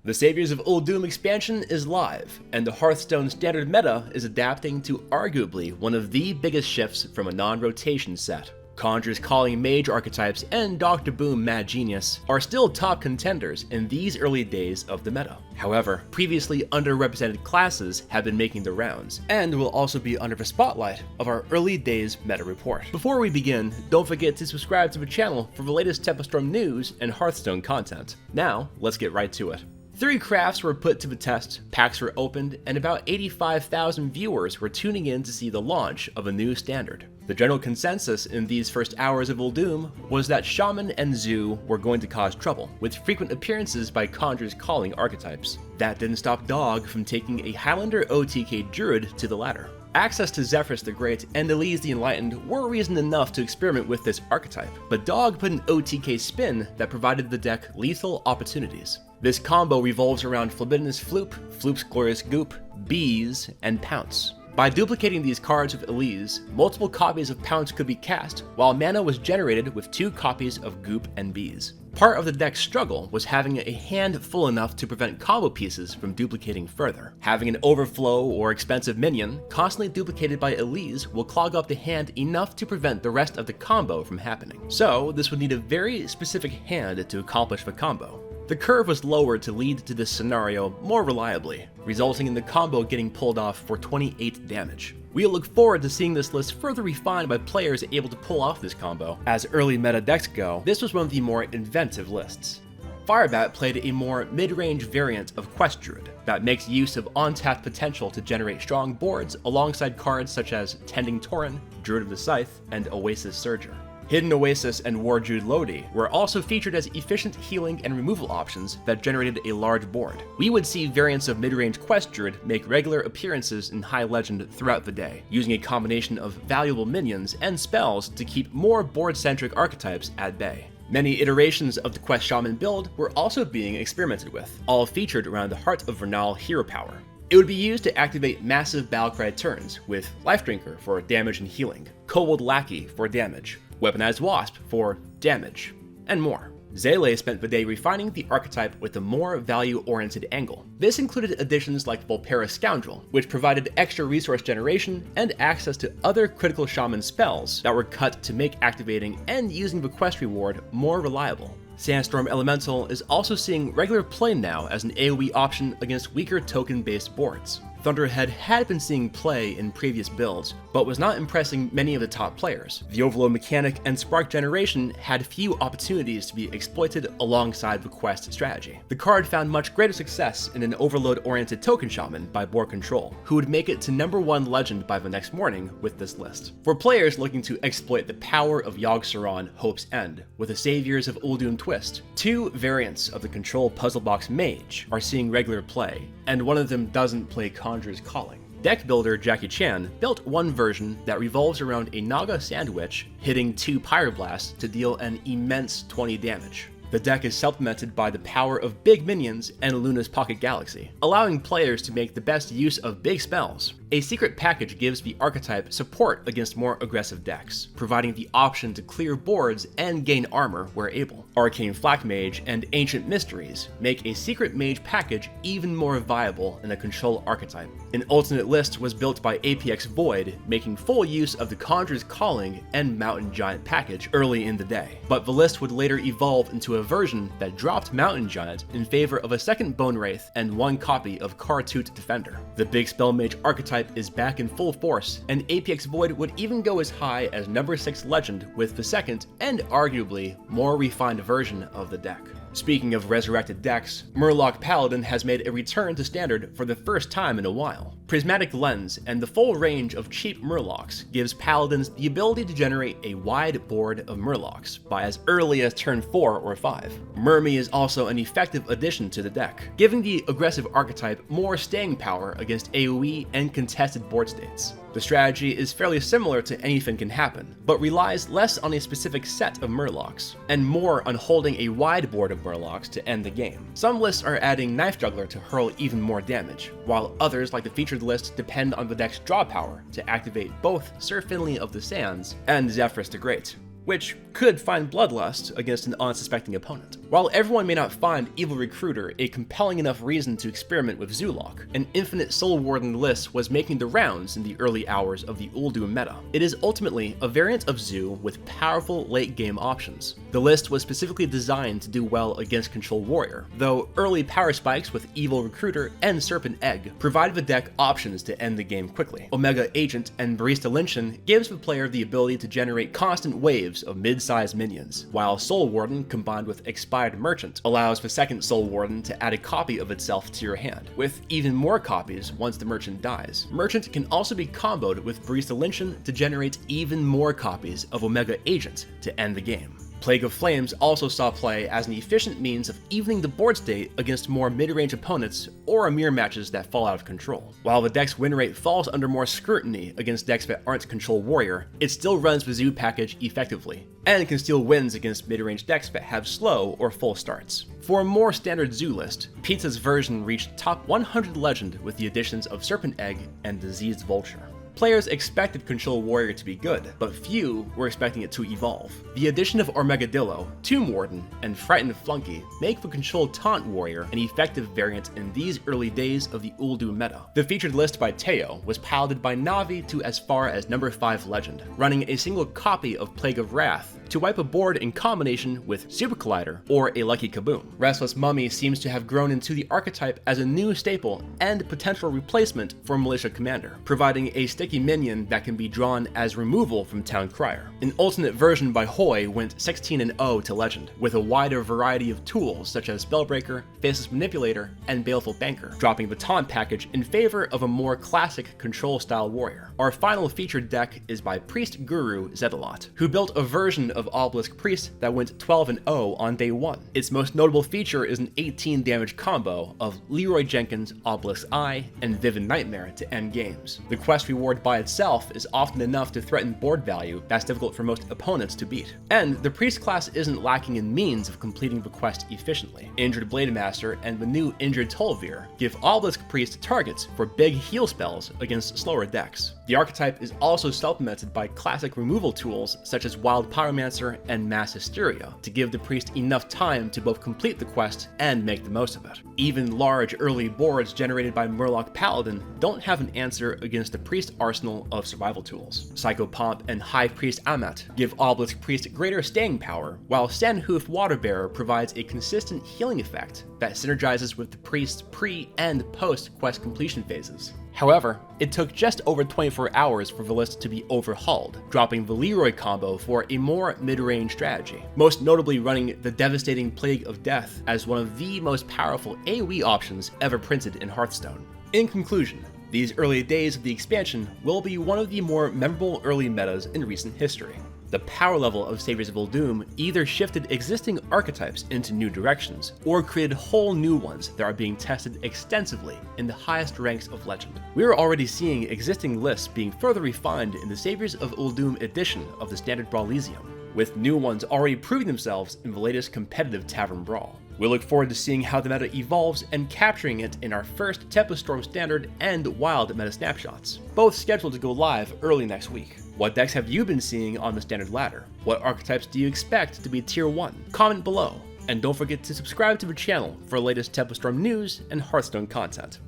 The Saviors of Uldum expansion is live, and the Hearthstone Standard meta is adapting to arguably one of the biggest shifts from a non-rotation set. Conjurer's Calling Mage archetypes and Dr. Boom Mad Genius are still top contenders in these early days of the meta. However, previously underrepresented classes have been making the rounds, and will also be under the spotlight of our early days meta report. Before we begin, don't forget to subscribe to the channel for the latest Tempestorm news and Hearthstone content. Now, let's get right to it. 3 crafts were put to the test, packs were opened, and about 85,000 viewers were tuning in to see the launch of a new standard. The general consensus in these first hours of Uldum was that Shaman and Zoo were going to cause trouble, with frequent appearances by Conjurer's Calling archetypes. That didn't stop Dog from taking a Highlander OTK Druid to the ladder. Access to Zephyrus the Great and Elise the Enlightened were reason enough to experiment with this archetype, but Dog put an OTK spin that provided the deck lethal opportunities. This combo revolves around Phlebinus Floop, Floop's Glorious Goop, Bees, and Pounce. By duplicating these cards with Elise, multiple copies of Pounce could be cast, while mana was generated with 2 copies of Goop and Bees. Part of the deck's struggle was having a hand full enough to prevent combo pieces from duplicating further. Having an overflow or expensive minion constantly duplicated by Elise will clog up the hand enough to prevent the rest of the combo from happening. So this would need a very specific hand to accomplish the combo. The curve was lowered to lead to this scenario more reliably, resulting in the combo getting pulled off for 28 damage. We'll look forward to seeing this list further refined by players able to pull off this combo. As early meta decks go, this was one of the more inventive lists. Firebat played a more mid-range variant of Quest Druid that makes use of untapped potential to generate strong boards alongside cards such as Tending Tauren, Druid of the Scythe, and Oasis Surger. Hidden Oasis and War Druid Lodi were also featured as efficient healing and removal options that generated a large board. We would see variants of mid-range Quest Druid make regular appearances in High Legend throughout the day, using a combination of valuable minions and spells to keep more board-centric archetypes at bay. Many iterations of the Quest Shaman build were also being experimented with, all featured around the Heart of Vernal hero power. It would be used to activate massive Battlecry turns, with Life Drinker for damage and healing, Kobold Lackey for damage, Weaponized Wasp for damage, and more. Zele spent the day refining the archetype with a more value-oriented angle. This included additions like Volpera Scoundrel, which provided extra resource generation and access to other critical shaman spells that were cut to make activating and using the quest reward more reliable. Sandstorm Elemental is also seeing regular play now as an AoE option against weaker token-based boards. Thunderhead had been seeing play in previous builds, but was not impressing many of the top players. The Overload mechanic and Spark generation had few opportunities to be exploited alongside the quest strategy. The card found much greater success in an Overload-oriented token shaman by board control, who would make it to #1 legend by the next morning with this list. For players looking to exploit the power of Yogg-Saron Hope's End with a Saviors of Uldum twist, 2 variants of the control puzzle box Mage are seeing regular play, and one of them doesn't play Conjurer's Calling. Deck builder Jackie Chan built one version that revolves around a Naga Sandwich hitting 2 Pyroblasts to deal an immense 20 damage. The deck is supplemented by the power of big minions and Luna's Pocket Galaxy, allowing players to make the best use of big spells. A secret package gives the archetype support against more aggressive decks, providing the option to clear boards and gain armor where able. Arcane Flak Mage and Ancient Mysteries make a secret mage package even more viable in a control archetype. An alternate list was built by APX Void, making full use of the Conjurer's Calling and Mountain Giant package early in the day, but the list would later evolve into a version that dropped Mountain Giant in favor of a second Bone Wraith and 1 copy of Kartut Defender. The Big Spell Mage archetype is back in full force, and APX Void would even go as high as #6 legend with the second and arguably more refined version of the deck. Speaking of resurrected decks, Merlok Paladin has made a return to Standard for the first time in a while. Prismatic Lens and the full range of cheap Murlocs gives Paladins the ability to generate a wide board of Murlocs by as early as turn 4 or 5. Mermy is also an effective addition to the deck, giving the aggressive archetype more staying power against AoE and contested board states. The strategy is fairly similar to Anything Can Happen, but relies less on a specific set of Murlocs, and more on holding a wide board of Murlocs to end the game. Some lists are adding Knife Juggler to hurl even more damage, while others, like the featured list, depend on the deck's draw power to activate both Sir Finley of the Sands and Zephyrus the Great. which could find bloodlust against an unsuspecting opponent. While everyone may not find Evil Recruiter a compelling enough reason to experiment with Zulok, an infinite Soul Warden list was making the rounds in the early hours of the Uldum meta. It is ultimately a variant of Zu with powerful late-game options. The list was specifically designed to do well against Control Warrior, though early power spikes with Evil Recruiter and Serpent Egg provided the deck options to end the game quickly. Omega Agent and Barista Lynchen gives the player the ability to generate constant waves of mid-sized minions, while Soul Warden combined with Expired Merchant allows the second Soul Warden to add a copy of itself to your hand, with even more copies once the Merchant dies. Merchant can also be comboed with Barista Lynchen to generate even more copies of Omega Agent to end the game. Plague of Flames also saw play as an efficient means of evening the board state against more mid-range opponents or mirror matches that fall out of control. While the deck's win rate falls under more scrutiny against decks that aren't Control Warrior, it still runs the Zoo package effectively, and can steal wins against mid-range decks that have slow or full starts. For a more standard Zoo list, Pizza's version reached top 100 legend with the additions of Serpent Egg and Diseased Vulture. Players expected Control Warrior to be good, but few were expecting it to evolve. The addition of Armagadillo, Tomb Warden, and Frightened Flunky make the Control Taunt Warrior an effective variant in these early days of the Uldum meta. The featured list by Teo was piloted by Navi to as far as number 5 legend, running a single copy of Plague of Wrath to wipe a board in combination with Super Collider or a Lucky Kaboom. Restless Mummy seems to have grown into the archetype as a new staple and potential replacement for Militia Commander, providing a sticky minion that can be drawn as removal from Town Crier. An alternate version by Hoy went 16-0 to Legend, with a wider variety of tools such as Spellbreaker, Faceless Manipulator, and Baleful Banker, dropping the Taunt package in favor of a more classic control-style warrior. Our final featured deck is by Priest Guru Zedalot, who built a version of Obelisk Priest that went 12-0 on day 1. Its most notable feature is an 18 damage combo of Leroy Jenkins, Obelisk Eye, and Vivid Nightmare to end games. The quest reward by itself is often enough to threaten board value that's difficult for most opponents to beat. And the Priest class isn't lacking in means of completing the quest efficiently. Injured Blademaster and the new Injured Tolvir give Obelisk Priest targets for big heal spells against slower decks. The archetype is also supplemented by classic removal tools such as Wild Pyromancer and Mass Hysteria to give the Priest enough time to both complete the quest and make the most of it. Even large early boards generated by Merlok Paladin don't have an answer against the Priest arsenal of survival tools. Psycho Pomp and High Priest Amat give Obelisk Priest greater staying power, while Sandhoof Waterbearer provides a consistent healing effect that synergizes with the Priest's pre- and post-quest completion phases. However, it took just over 24 hours for the list to be overhauled, dropping the Leroy combo for a more mid-range strategy, most notably running the devastating Plague of Death as one of the most powerful AoE options ever printed in Hearthstone. In conclusion, these early days of the expansion will be one of the more memorable early metas in recent history. The power level of Saviors of Uldum either shifted existing archetypes into new directions, or created whole new ones that are being tested extensively in the highest ranks of Legend. We are already seeing existing lists being further refined in the Saviors of Uldum edition of the Standard Brawlesium, with new ones already proving themselves in the latest competitive Tavern Brawl. We look forward to seeing how the meta evolves and capturing it in our first Tempeststorm Standard and Wild meta snapshots, both scheduled to go live early next week. What decks have you been seeing on the Standard ladder? What archetypes do you expect to be Tier 1? Comment below, and don't forget to subscribe to the channel for the latest Tempeststorm news and Hearthstone content.